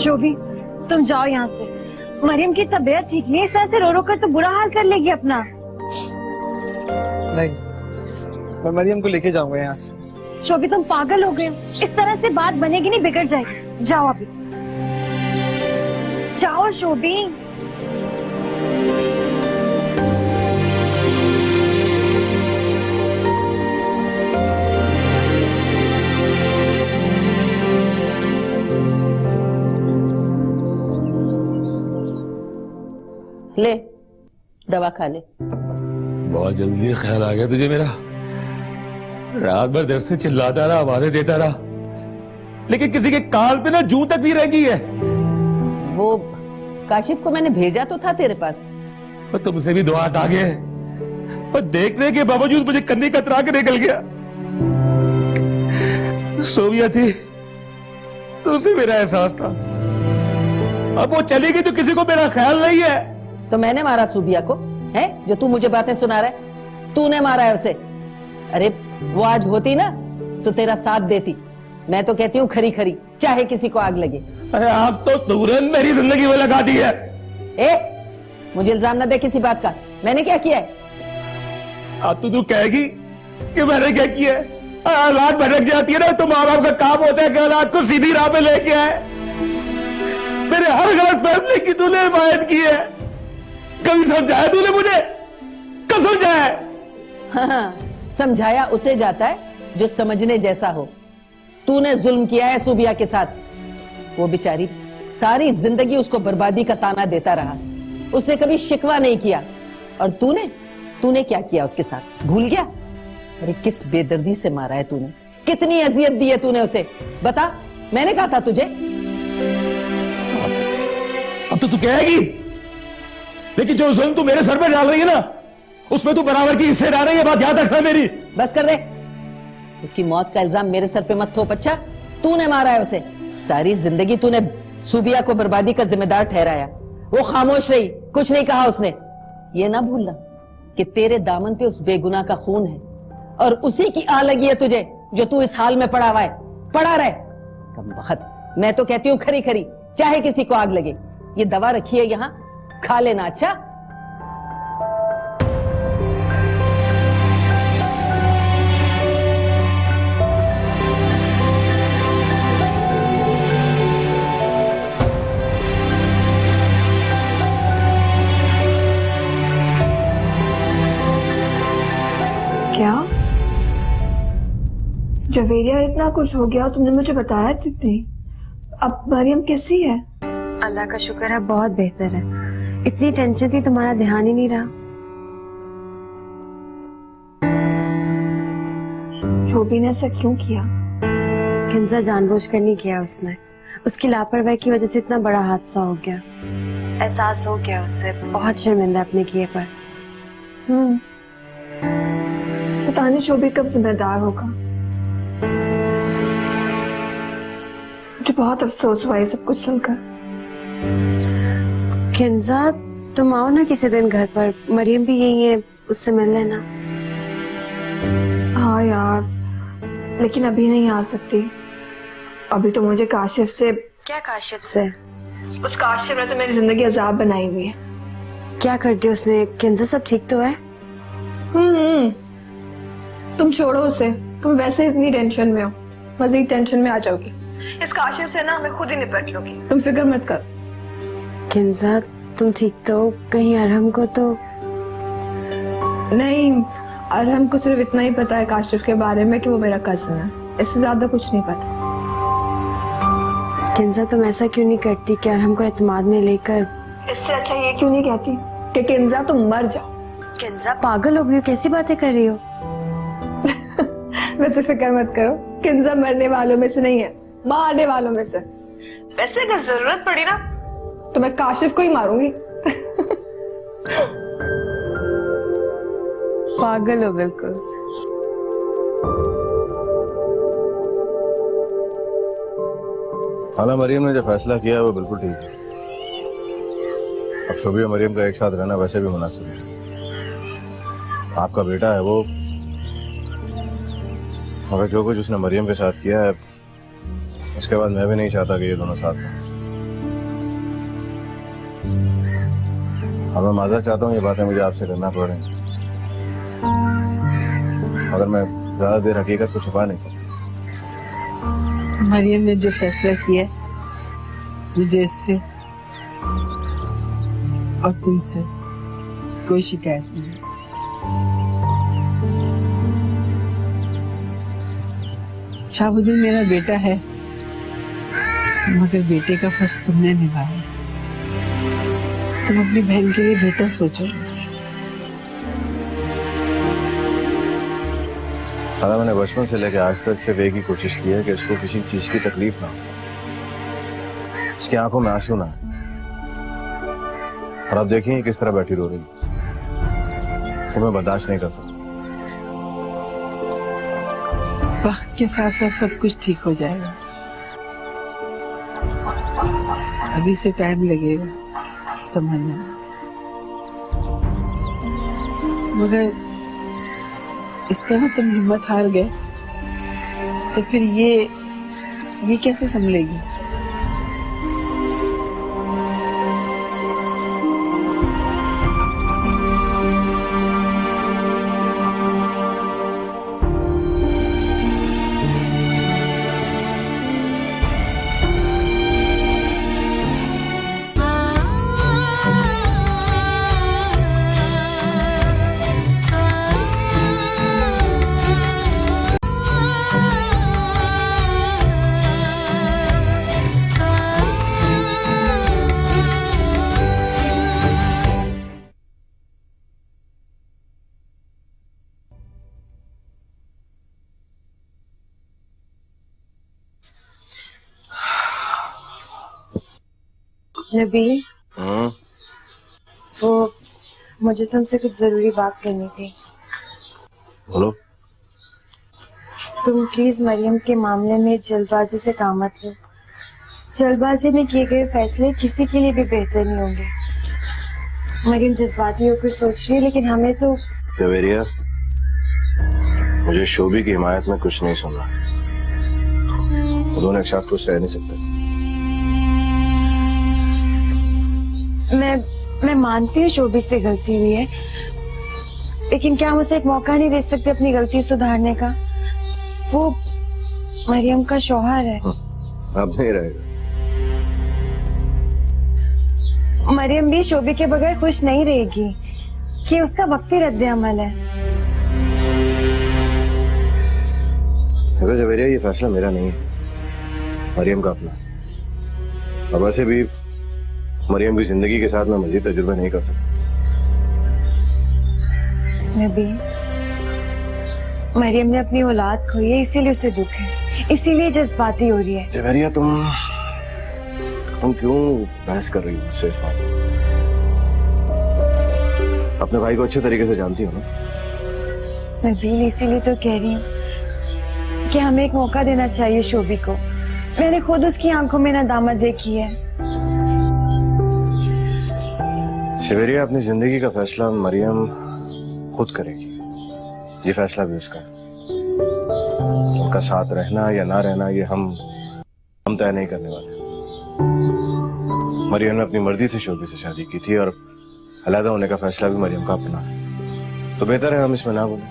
शोभी, तुम जाओ यहाँ से। मरियम की तबीयत ठीक नहीं, इस तरह से रो रो कर तो बुरा हाल कर लेगी अपना। नहीं, मैं मरियम को लेके जाऊंगा यहाँ से। शोभी, तुम पागल हो गए हो, इस तरह से बात बनेगी नहीं, बिगड़ जाएगी। जाओ अभी, जाओ शोभी। ले दवा खा ले। बहुत जल्दी ख्याल आ गया तुझे मेरा। रात भर दर्द से चिल्लाता रहा, आवाजें देता रहा, लेकिन किसी के कान पे ना जूं तक भी रह गई है। वो काशिफ को मैंने भेजा तो था तेरे पास। और तुमसे भी दुआ आ गए, और देखने के बावजूद मुझे कन्नी कतरा के निकल गया। सोविया थी, तुमसे मेरा एहसास था। अब वो चली गई तो किसी को मेरा ख्याल नहीं है। तो मैंने मारा सूबिया को, है जो तू मुझे बातें सुना रहा है? तूने मारा है उसे। अरे वो आज होती ना तो तेरा साथ देती। मैं तो कहती हूँ खरी खरी, चाहे किसी को आग लगे। अरे आप तो तुरंत मेरी जिंदगी में लगा दी है। ए, मुझे इल्जाम न दे किसी बात का। मैंने क्या किया है? अब तो तू कहेगी कि मैंने क्या किया है। औलाद भटक जाती है ना, तो माँ बाप का काम होता है कि औलाद को सीधी राह पे लेके आए। मेरे हर गलत फैसले की तूने हिमायत की है। कभी समझाया तूने मुझे? कब समझाया? हाँ, समझाया उसे जाता है जो समझने जैसा हो। तूने जुल्म किया है सूबिया के साथ। वो बेचारी सारी जिंदगी उसको बर्बादी का ताना देता रहा, उसने कभी शिकवा नहीं किया। और तूने क्या किया उसके साथ, भूल गया? अरे किस बेदर्दी से मारा है तूने, कितनी अजियत दी है तूने उसे, बता। मैंने कहा था तुझे। अब तो तू कहेगी, लेकिन जो जुल्म तू मेरे सर पे डाल रही है ना, उसमें तू बराबर की हिस्सेदार है। ये बात याद रखना मेरी। बस कर दे। उसकी मौत का इल्जाम मेरे सर पे मत थोप। अच्छा, तूने मारा है उसे। सारी जिंदगी तूने सूबिया को बर्बादी का जिम्मेदार ठहराया। वो खामोश रही, कुछ नहीं कहा उसने। ये ना भूलना कि तेरे दामन पे उस बेगुनाह का खून है, और उसी की आ लगी है तुझे जो तू इस हाल में पड़ा हुआ है। पड़ा रहे कमबख्त। मैं तो कहती हूँ खरी खरी, चाहे किसी को आग लगे। ये दवा रखी है यहाँ, खा लेना। अच्छा, क्या जवेरिया, इतना कुछ हो गया, तुमने मुझे बताया तक नहीं। अब मरियम कैसी है? अल्लाह का शुक्र है, बहुत बेहतर है। इतनी टेंशन थी, तुम्हारा ध्यान ही नहीं रहा। शोभी ने ऐसा क्यों किया? किंजा जानबूझकर नहीं किया उसने। उसकी लापरवाही की वजह से इतना बड़ा हादसा हो गया। एहसास हो गया उसे, बहुत शर्मिंदा अपने किए पर। पता नहीं शोभी कब जिम्मेदार होगा। मुझे बहुत अफसोस हुआ ये सब कुछ सुनकर। किंजा, तुम आओ ना किसी दिन घर पर, मरियम भी यही है, उससे मिल लेना। हाँ यार, लेकिन अभी नहीं आ सकती। अभी तो मुझे काशिफ से। क्या काशिफ से? उस काशिफ ने तो मेरी जिंदगी अजाब बनाई हुई है। क्या कर दिया उसने? किंजा, सब ठीक तो है? तुम छोड़ो उसे, तुम वैसे इतनी टेंशन में हो, मजीद टेंशन में आ जाओगी। इस काशिफ से ना मैं खुद ही निपट लूंगी, तुम फिक्र मत करो। किंजा, तुम ठीक तो हो? कहीं अरहम को तो नहीं? अरहम को सिर्फ इतना ही पता है काशिफ के बारे में कि वो मेरा कजन है, इससे ज्यादा कुछ नहीं पता। किंजा, तुम ऐसा क्यों नहीं करती कि अरहम को एतमाद में लेकर? इससे अच्छा ये क्यों नहीं कहती कि किंजा तुम मर जाओ। किंजा, पागल हो गई हो, कैसी बातें कर रही हो? वैसे फिक्र मत करो, किंजा मरने वालों में से नहीं है, मारने वालों में से। वैसे अगर जरूरत पड़ी ना तो मैं काशिफ को ही मारूंगी। पागल हो बिल्कुल। हाला, मरियम ने जो फैसला किया है वो बिल्कुल ठीक है। अब शोभी और मरियम का एक साथ रहना वैसे भी मुनासिब है। आपका बेटा है वो, मगर जो कुछ उसने मरियम के साथ किया है, उसके बाद मैं भी नहीं चाहता कि ये दोनों साथ हैं। अब मैं माजरत चाहता हूँ, ये बातें मुझे आपसे करना पड़ रही हैं, मगर मैं ज्यादा देर हकीकत को छुपा नहीं सकता। मरियम ने जो फैसला किया मुझे इससे और तुमसे कोई शिकायत नहीं है। शाहबुद्दीन मेरा बेटा है, मगर बेटे का फर्ज तुमने निभाया। तुम अपनी बहन के लिए बेहतर सोचो। खाला, मैंने बचपन से लेकर आज तक सिर्फ एक ही कोशिश की है कि इसको किसी चीज की तकलीफ ना हो, इसकी आंखों में आंसू ना आए। और अब देखिए किस तरह बैठी रो रही है, तो मैं बर्दाश्त नहीं कर सकता। वक्त के साथ साथ सब कुछ ठीक हो जाएगा, अभी से टाइम लगेगा समझने में। मगर इस तरह तुम हिम्मत हार गए तो फिर ये कैसे संभलेगी? नबील, वो मुझे तुमसे कुछ जरूरी बात करनी थी। बोलो। तुम प्लीज मरियम के मामले में जल्दबाजी से काम मत लो। जल्दबाजी में किए गए फैसले किसी के लिए भी बेहतर नहीं होंगे। मरियम जज्बाती होकर सोच रही है, लेकिन हमें तो जवेरिया, मुझे शोभी की हिमायत में कुछ नहीं सुनना। वो दोनों एक साथ कुछ रह नहीं सकते। मैं मानती हूँ शोभी से गलती हुई है, लेकिन क्या हम उसे एक मौका नहीं दे सकते अपनी गलती सुधारने का? वो मरियम का शौहर है। अब नहीं रहेगा। मरियम भी शोभी के बगैर खुश नहीं रहेगी, कि उसका वक्ती रद्द अमल है। अगर जवेरिया, ये फैसला मेरा नहीं है, मरियम का अपना। अब वैसे भी मरियम की जिंदगी के साथ मैं मजीद तजुर्बा नहीं कर सकता। नबी, मरियम ने अपनी औलाद खोई है, इसीलिए उसे दुख है, इसीलिए जज्बाती हो रही है। जवेरिया, तुम क्यों बहस कर रही हो मुझसे इस बात? अपने भाई को अच्छे तरीके से जानती हो ना? नबील, इसीलिए तो कह रही हूँ कि हमें एक मौका देना चाहिए शोभी को। मैंने खुद उसकी आंखों में नदामत देखी है। जवेरिया, अपनी जिंदगी का फैसला मरियम खुद करेगी। ये फैसला भी उसका है। उनका साथ रहना या ना रहना ये हम तय नहीं करने वाले। मरियम ने अपनी मर्जी से शोभी से शादी की थी, और अलग होने का फैसला भी मरियम का अपना है। तो बेहतर है हम इसमें ना बोलें।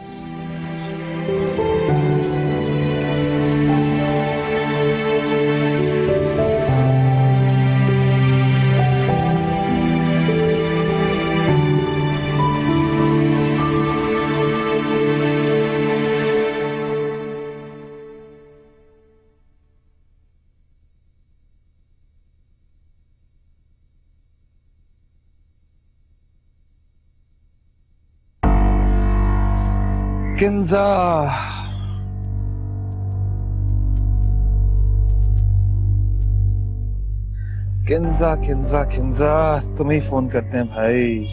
किंजा, किंजा किंजा किंजा, तुम ही फोन करते हैं भाई।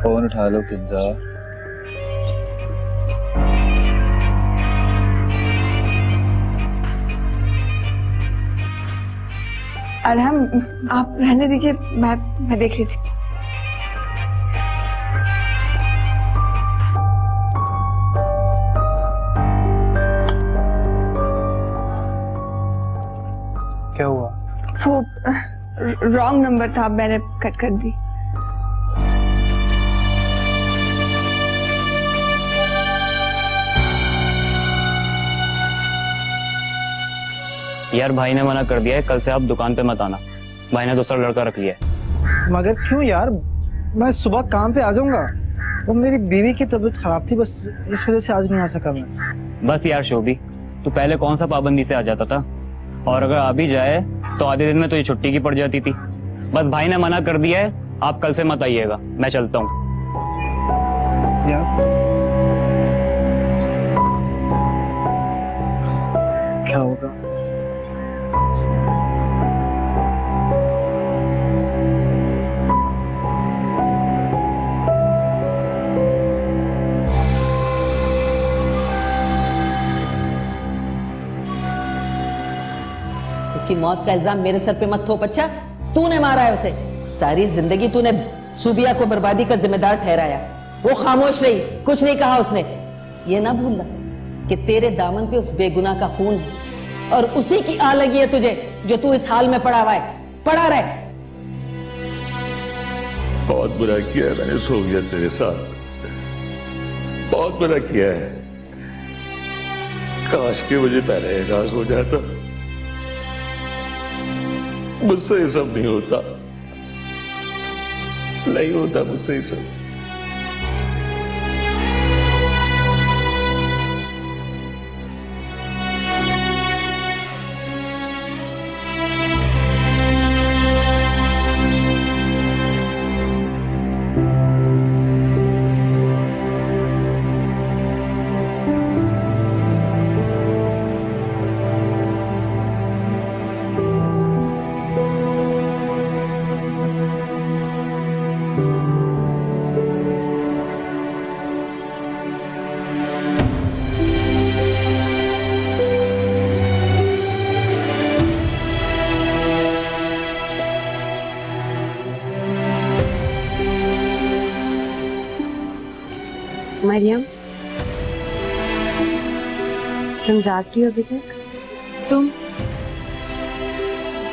फोन उठा लो किंजा। अरहम, आप रहने दीजिए, मैं देख रही थी। वो रॉन्ग नंबर था, मैंने कट कर दी। यार भाई ने मना कर दिया है, कल से आप दुकान पे मत आना। भाई ने दूसरा लड़का रख लिया है। मगर क्यों यार, मैं सुबह काम पे आ जाऊंगा। वो मेरी बीवी की तबीयत खराब थी, बस इस वजह से आज नहीं आ सका मैं। बस यार शोभी, तू पहले कौन सा पाबंदी से आ जाता था, और अगर आ भी जाए तो आधे दिन में तो ये छुट्टी की पड़ जाती थी। बस भाई ने मना कर दिया है, आप कल से मत आइएगा, मैं चलता हूँ। यार क्या होगा? उसकी मौत का इल्जाम मेरे सर पे मत थोप। अच्छा, तूने मारा है उसे। सारी जिंदगी तूने सूबिया को बर्बादी का जिम्मेदार ठहराया। वो खामोश रही, कुछ नहीं कहा उसने। ये ना भूलना कि तेरे दामन पे उस बेगुनाह का खून है, और उसी की आ लगी है तुझे जो तू इस हाल में पड़ा हुआ है। पड़ा रहे। बहुत बुरा किया है मैंने सोविया तेरे साथ, बहुत बुरा किया है। काश कि मुझे पहले एहसास हो जाता। मुझसे ये सब नहीं होता, नहीं होता मुझसे ये सब। मरियम, तुम जाग रही हो अभी तक? तुम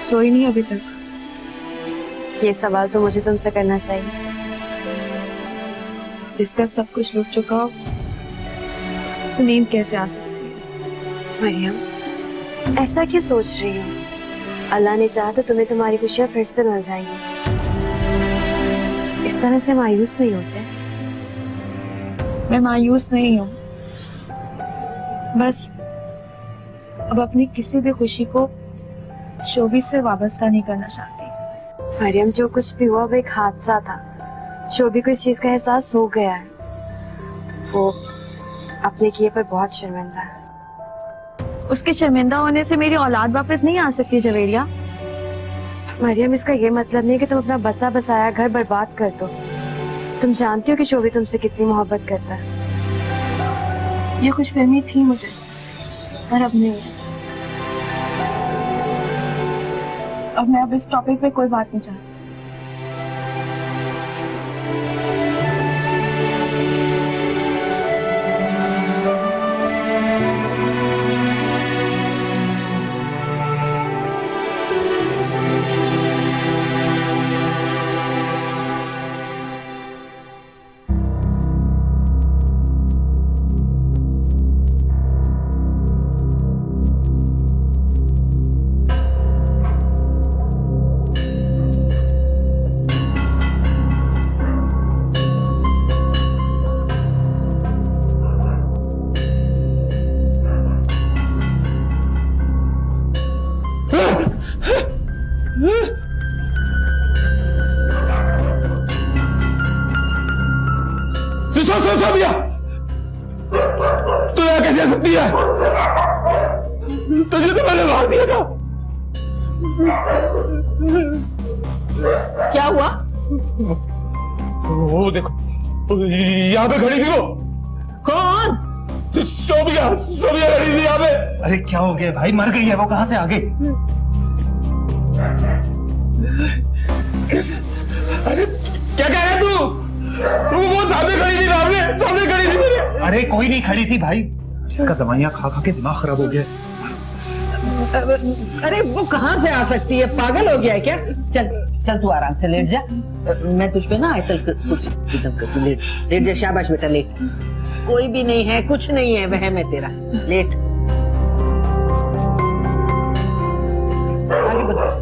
सोई नहीं अभी तक? ये सवाल तो मुझे तुमसे करना चाहिए। जिसका सब कुछ लुट चुका हो, तो नींद कैसे आ सकती है? मरियम, ऐसा क्यों सोच रही हो? अल्लाह ने चाहा तो तुम्हें तुम्हारी खुशियां फिर से मिल जाएंगी। इस तरह से मायूस नहीं होते। मैं मायूस नहीं हूँ, बस अब अपनी किसी भी खुशी को शोभी से वाबस्ता नहीं करना चाहती। मरियम, जो कुछ भी हुआ वो एक हादसा था। शोभी को इस चीज का एहसास हो गया है। वो अपने किए पर बहुत शर्मिंदा है। उसके शर्मिंदा होने से मेरी औलाद वापस नहीं आ सकती जवेरिया। मरियम, इसका ये मतलब नहीं कि तुम अपना बसा बसाया घर बर्बाद कर दो। तुम जानती हो कि शोभी तुमसे कितनी मोहब्बत करता है। ये कुछ फहमी थी मुझे, पर अब नहीं है। अब मैं अब इस टॉपिक पे कोई बात नहीं चाहती। सोबिया, तू यहाँ कैसे आ सकती है? तुझे तो मैंने मार दिया था। क्या हुआ? वो देखो, यहाँ पे खड़ी थी वो। कौन? सोबिया, सोबिया खड़ी थी यहाँ पे। अरे क्या हो गया भाई, मर गई है वो, कहाँ से आ गई? अरे क्या कह रहा है तू? वो सामने खड़ी थी, सामने खड़ी थी मेरे। अरे कोई नहीं खड़ी थी भाई, जिसका दवाइयाँ खा खा के दिमाग खराब हो गया। अरे वो कहाँ से आ सकती है, पागल हो गया है क्या? चल चल तू आराम से लेट जा, मैं तुझ पे ना आयतल कुर्सी एकदम करती, लेट लेट जा, शाबाश बेटा लेट। कोई भी नहीं है, कुछ नहीं है, वहम है तेरा, लेट। आगे बढ़।